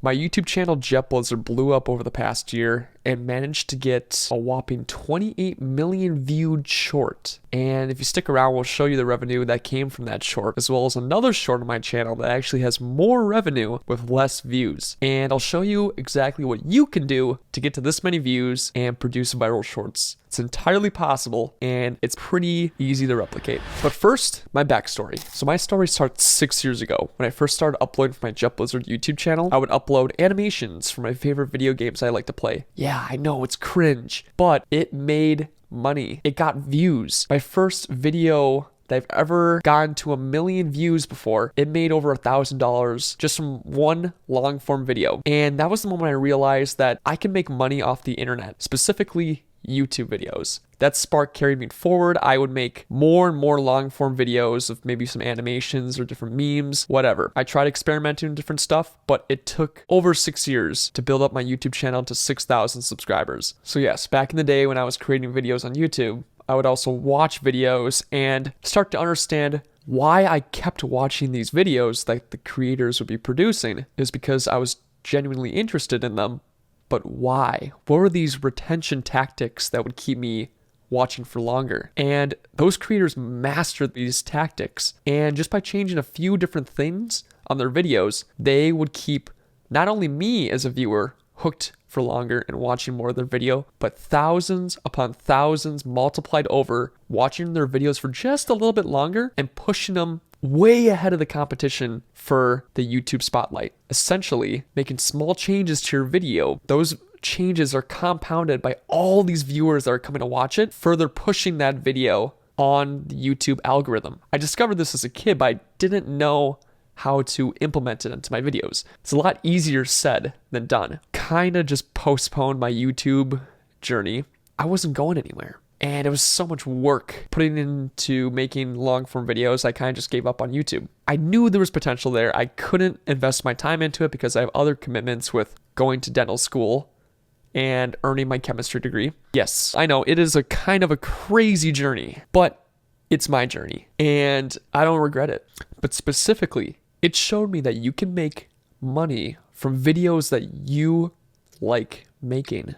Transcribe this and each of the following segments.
My YouTube channel Jet Blizzard blew up over the past year and managed to get a whopping 28 million viewed short. And if you stick around, we'll show you the revenue that came from that short, as well as another short on my channel that actually has more revenue with less views. And I'll show you exactly what you can do to get to this many views and produce viral shorts. It's entirely possible, and it's pretty easy to replicate. But first, my backstory. So my story starts 6 years ago. When I first started uploading for my Jet Blizzard YouTube channel, I would upload animations from my favorite video games I like to play. Yeah, I know, it's cringe, but it made money. It got views. My first video that I've ever gotten to 1 million views before, it made over $1,000 just from one long form video. And that was the moment I realized that I can make money off the internet, specifically YouTube videos. That spark carried me forward. I would make more and more long form videos of maybe some animations or different memes, whatever. I tried experimenting with different stuff, but it took over 6 years to build up my YouTube channel to 6,000 subscribers. So yes, back in the day when I was creating videos on YouTube, I would also watch videos and start to understand why I kept watching these videos that the creators would be producing. Is because I was genuinely interested in them. But why? What were these retention tactics that would keep me watching for longer? And those creators mastered these tactics. And just by changing a few different things on their videos, they would keep not only me as a viewer hooked for longer and watching more of their video, but thousands upon thousands multiplied over watching their videos for just a little bit longer and pushing them way ahead of the competition for the YouTube spotlight. Essentially, making small changes to your video, those changes are compounded by all these viewers that are coming to watch it, further pushing that video on the YouTube algorithm. I discovered this as a kid, but I didn't know how to implement it into my videos. It's a lot easier said than done. Kinda just postponed my YouTube journey. I wasn't going anywhere. And it was so much work putting into making long form videos, I kind of just gave up on YouTube. I knew there was potential there. I couldn't invest my time into it because I have other commitments with going to dental school and earning my chemistry degree. Yes, I know it is a kind of a crazy journey, but it's my journey and I don't regret it. But specifically, it showed me that you can make money from videos that you like making.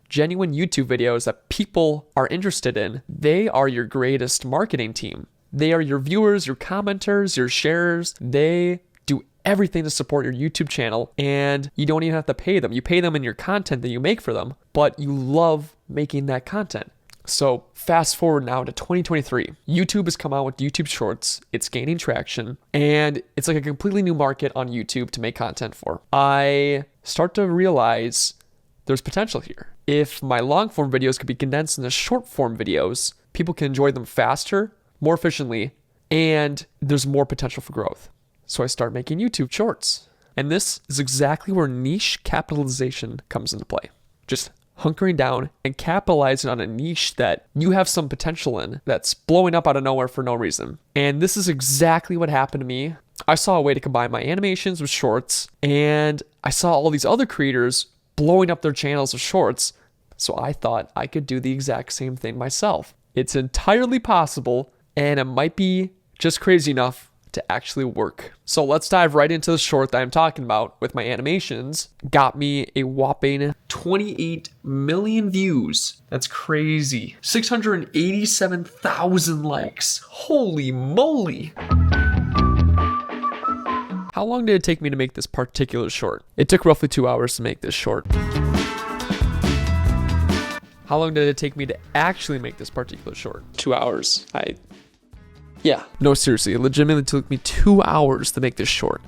Genuine YouTube videos that people are interested in, they are your greatest marketing team. They are your viewers, your commenters, your sharers. They do everything to support your YouTube channel, and you don't even have to pay them. You pay them in your content that you make for them, but you love making that content. So fast forward now to 2023. YouTube has come out with YouTube Shorts. It's gaining traction, and it's like a completely new market on YouTube to make content for. I start to realize there's potential here. If my long form videos could be condensed into short form videos, people can enjoy them faster, more efficiently, and there's more potential for growth. So I start making YouTube shorts. And this is exactly where niche capitalization comes into play. Just hunkering down and capitalizing on a niche that you have some potential in that's blowing up out of nowhere for no reason. And this is exactly what happened to me. I saw a way to combine my animations with shorts, and I saw all these other creators blowing up their channels with shorts, so I thought I could do the exact same thing myself. It's entirely possible, and it might be just crazy enough to actually work. So let's dive right into the short that I'm talking about with my animations. Got me a whopping 28 million views. That's crazy. 687,000 likes. Holy moly. How long did it take me to make this particular short? It took roughly 2 hours to make this short. How long did it take me to actually make this particular short? 2 hours. No, seriously, it legitimately took me 2 hours to make this short.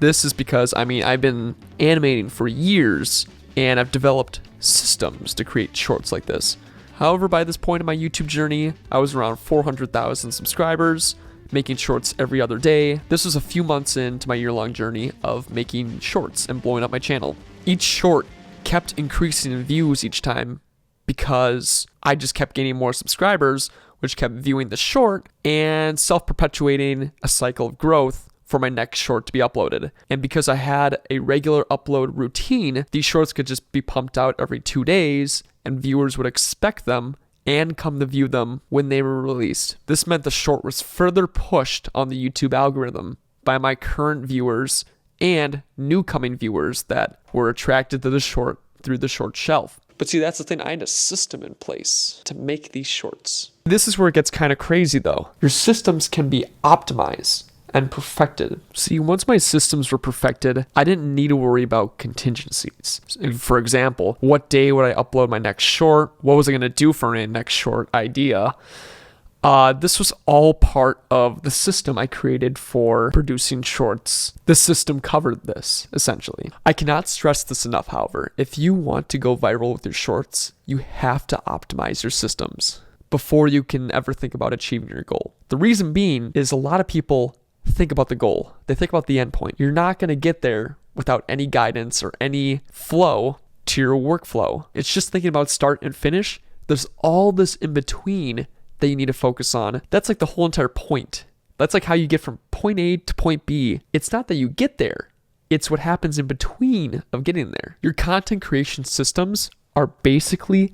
This is because, I've been animating for years and I've developed systems to create shorts like this. However, by this point in my YouTube journey, I was around 400,000 subscribers, making shorts every other day. This was a few months into my year-long journey of making shorts and blowing up my channel. Each short kept increasing in views each time because I just kept gaining more subscribers, which kept viewing the short and self-perpetuating a cycle of growth for my next short to be uploaded. And because I had a regular upload routine, these shorts could just be pumped out every 2 days and viewers would expect them and come to view them when they were released. This meant the short was further pushed on the YouTube algorithm by my current viewers and new coming viewers that were attracted to the short through the short shelf. But see, that's the thing. I had a system in place to make these shorts. This is where it gets kind of crazy though. Your systems can be optimized and perfected. See, once my systems were perfected, I didn't need to worry about contingencies. For example, what day would I upload my next short? What was I going to do for my next short idea? This was all part of the system I created for producing shorts. The system covered this, essentially. I cannot stress this enough, however. If you want to go viral with your shorts, you have to optimize your systems before you can ever think about achieving your goal. The reason being is a lot of people think about the goal. They think about the end point. You're not going to get there without any guidance or any flow to your workflow. It's just thinking about start and finish. There's all this in between that you need to focus on. That's like the whole entire point. That's like how you get from point A to point B. It's not that you get there. It's what happens in between of getting there. Your content creation systems are basically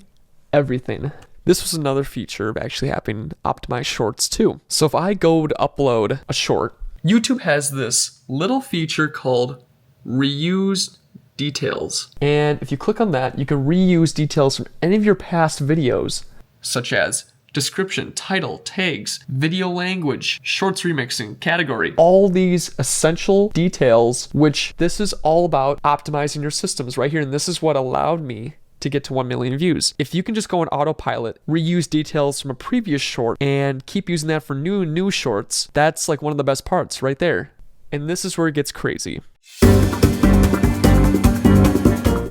everything. This was another feature of actually having optimized shorts too. So if I go to upload a short, YouTube has this little feature called reuse details. And if you click on that, you can reuse details from any of your past videos, such as description, title, tags, video language, shorts remixing, category, all these essential details, which this is all about optimizing your systems right here. And this is what allowed me to get to 1 million views. If you can just go on autopilot, reuse details from a previous short and keep using that for new shorts, that's like one of the best parts right there. And this is where it gets crazy.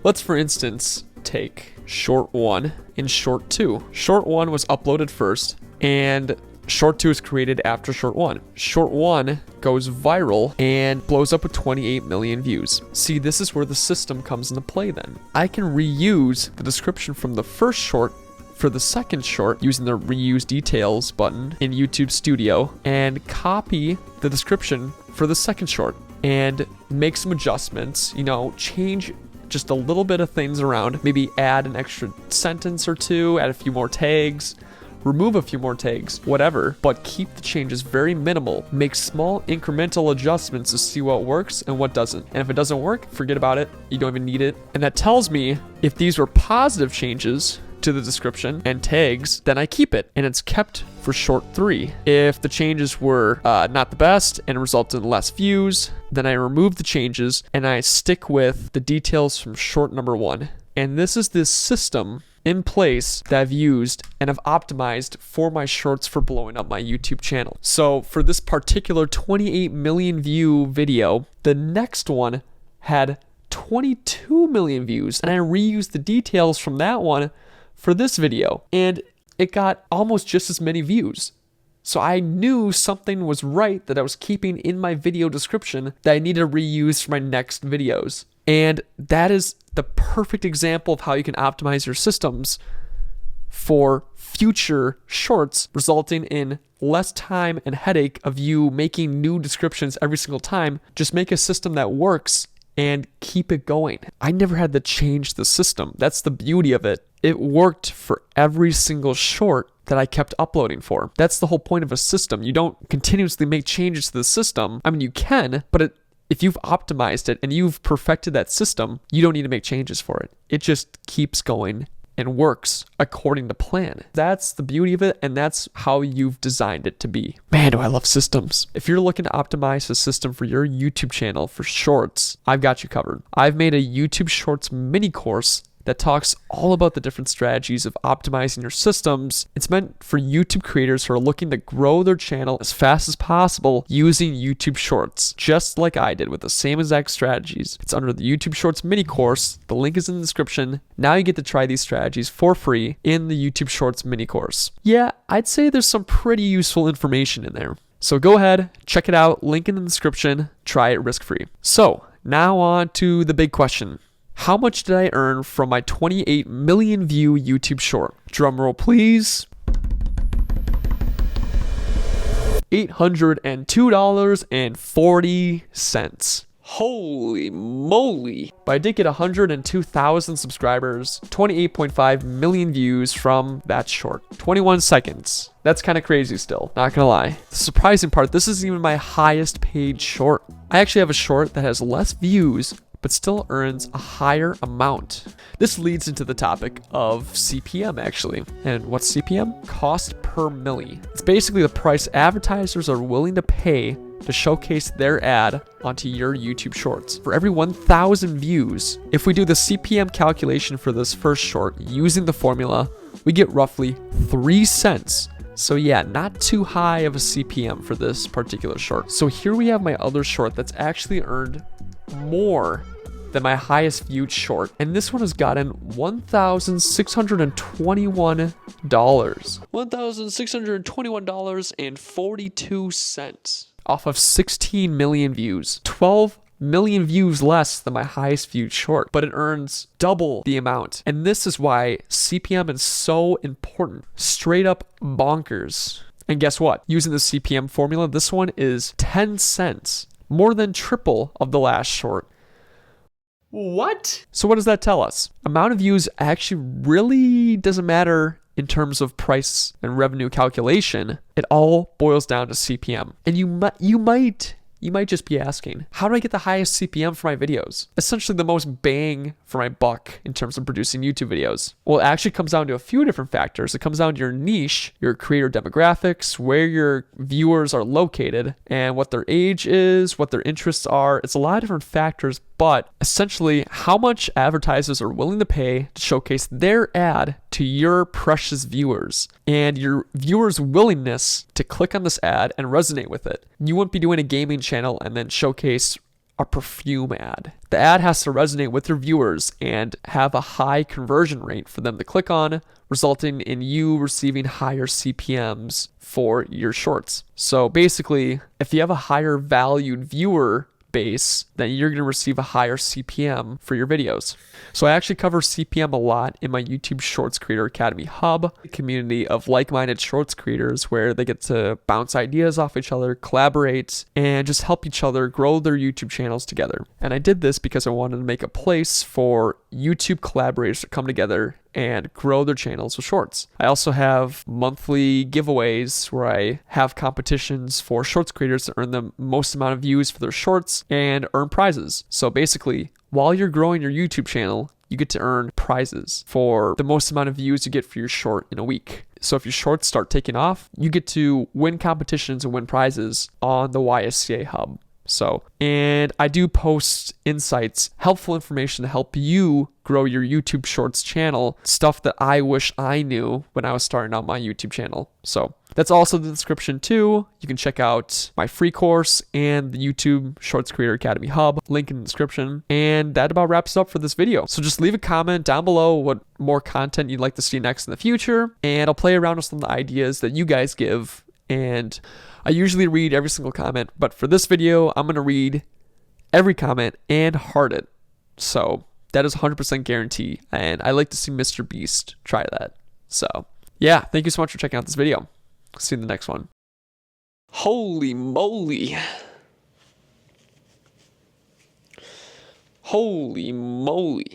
Let's, for instance, take short 1 and short 2. Short 1 was uploaded first and short 2 is created after short 1. Short 1 goes viral and blows up with 28 million views. See, this is where the system comes into play then. I can reuse the description from the first short for the second short using the reuse details button in YouTube Studio and copy the description for the second short and make some adjustments, change just a little bit of things around, maybe add an extra sentence or two, add a few more tags, remove a few more tags, whatever, but keep the changes very minimal. Make small incremental adjustments to see what works and what doesn't. And if it doesn't work, forget about it. You don't even need it. And that tells me if these were positive changes to the description and tags, then I keep it and it's kept for short 3. If the changes were not the best and resulted in less views, then I remove the changes and I stick with the details from short number 1. And this is this system in place that I've used and I've optimized for my shorts for blowing up my YouTube channel. So for this particular 28 million view video, the next one had 22 million views and I reused the details from that one for this video and it got almost just as many views. So I knew something was right that I was keeping in my video description that I needed to reuse for my next videos. And that is the perfect example of how you can optimize your systems for future shorts, resulting in less time and headache of you making new descriptions every single time. Just make a system that works and keep it going. I never had to change the system. That's the beauty of it. It worked for every single short that I kept uploading for. That's the whole point of a system. You don't continuously make changes to the system. I mean, you can, but if you've optimized it and you've perfected that system, you don't need to make changes for it. It just keeps going and works according to plan. That's the beauty of it, and that's how you've designed it to be. Man, do I love systems. If you're looking to optimize a system for your YouTube channel for shorts, I've got you covered. I've made a YouTube Shorts mini course that talks all about the different strategies of optimizing your systems. It's meant for YouTube creators who are looking to grow their channel as fast as possible using YouTube Shorts, just like I did with the same exact strategies. It's under the YouTube Shorts mini course. The link is in the description. Now you get to try these strategies for free in the YouTube Shorts mini course. Yeah, I'd say there's some pretty useful information in there. So go ahead, check it out, link in the description, try it risk-free. So now on to the big question. How much did I earn from my 28 million view YouTube short? Drumroll please. $802.40. Holy moly. But I did get 102,000 subscribers, 28.5 million views from that short. 21 seconds. That's kind of crazy still, not gonna lie. The surprising part, this isn't even my highest paid short. I actually have a short that has less views, but still earns a higher amount. This leads into the topic of CPM actually. And what's CPM? Cost per milli. It's basically the price advertisers are willing to pay to showcase their ad onto your YouTube shorts. For every 1,000 views, if we do the CPM calculation for this first short using the formula, we get roughly 3 cents. So yeah, not too high of a CPM for this particular short. So here we have my other short that's actually earned more than my highest viewed short, and this one has gotten $1,621. $1,621.42 off of 16 million views. 12 million views less than my highest viewed short, but it earns double the amount. And this is why CPM is so important. Straight up bonkers. And guess what? Using the CPM formula, this one is 10 cents, more than triple of the last short. What? So what does that tell us? Amount of views actually really doesn't matter in terms of price and revenue calculation. It all boils down to CPM. And you might just be asking, how do I get the highest CPM for my videos? Essentially the most bang for my buck in terms of producing YouTube videos. Well, it actually comes down to a few different factors. It comes down to your niche, your creator demographics, where your viewers are located, and what their age is, what their interests are. It's a lot of different factors, but essentially how much advertisers are willing to pay to showcase their ad to your precious viewers, and your viewers' willingness to click on this ad and resonate with it. You wouldn't be doing a gaming channel and then showcase a perfume ad. The ad has to resonate with your viewers and have a high conversion rate for them to click on, resulting in you receiving higher CPMs for your shorts. So basically, if you have a higher valued viewer base, then you're going to receive a higher CPM for your videos. So I actually cover CPM a lot in my YouTube Shorts Creator Academy Hub, a community of like-minded shorts creators where they get to bounce ideas off each other, collaborate, and just help each other grow their YouTube channels together. And I did this because I wanted to make a place for YouTube collaborators to come together and grow their channels with shorts. I also have monthly giveaways where I have competitions for shorts creators to earn the most amount of views for their shorts and earn prizes. So basically, while you're growing your YouTube channel, you get to earn prizes for the most amount of views you get for your short in a week. So if your shorts start taking off, you get to win competitions and win prizes on the YSCA Hub. And I do post insights, helpful information to help you grow your YouTube Shorts channel, stuff that I wish I knew when I was starting out my YouTube channel. So that's also the description too. You can check out my free course and the YouTube Shorts Creator Academy Hub, link in the description. And that about wraps up for this video. So just leave a comment down below what more content you'd like to see next in the future, and I'll play around with some of the ideas that you guys give. And I usually read every single comment, but for this video, I'm going to read every comment and heart it. So that is 100% guarantee. And I like to see Mr. Beast try that. So yeah, thank you so much for checking out this video. See you in the next one. Holy moly. Holy moly.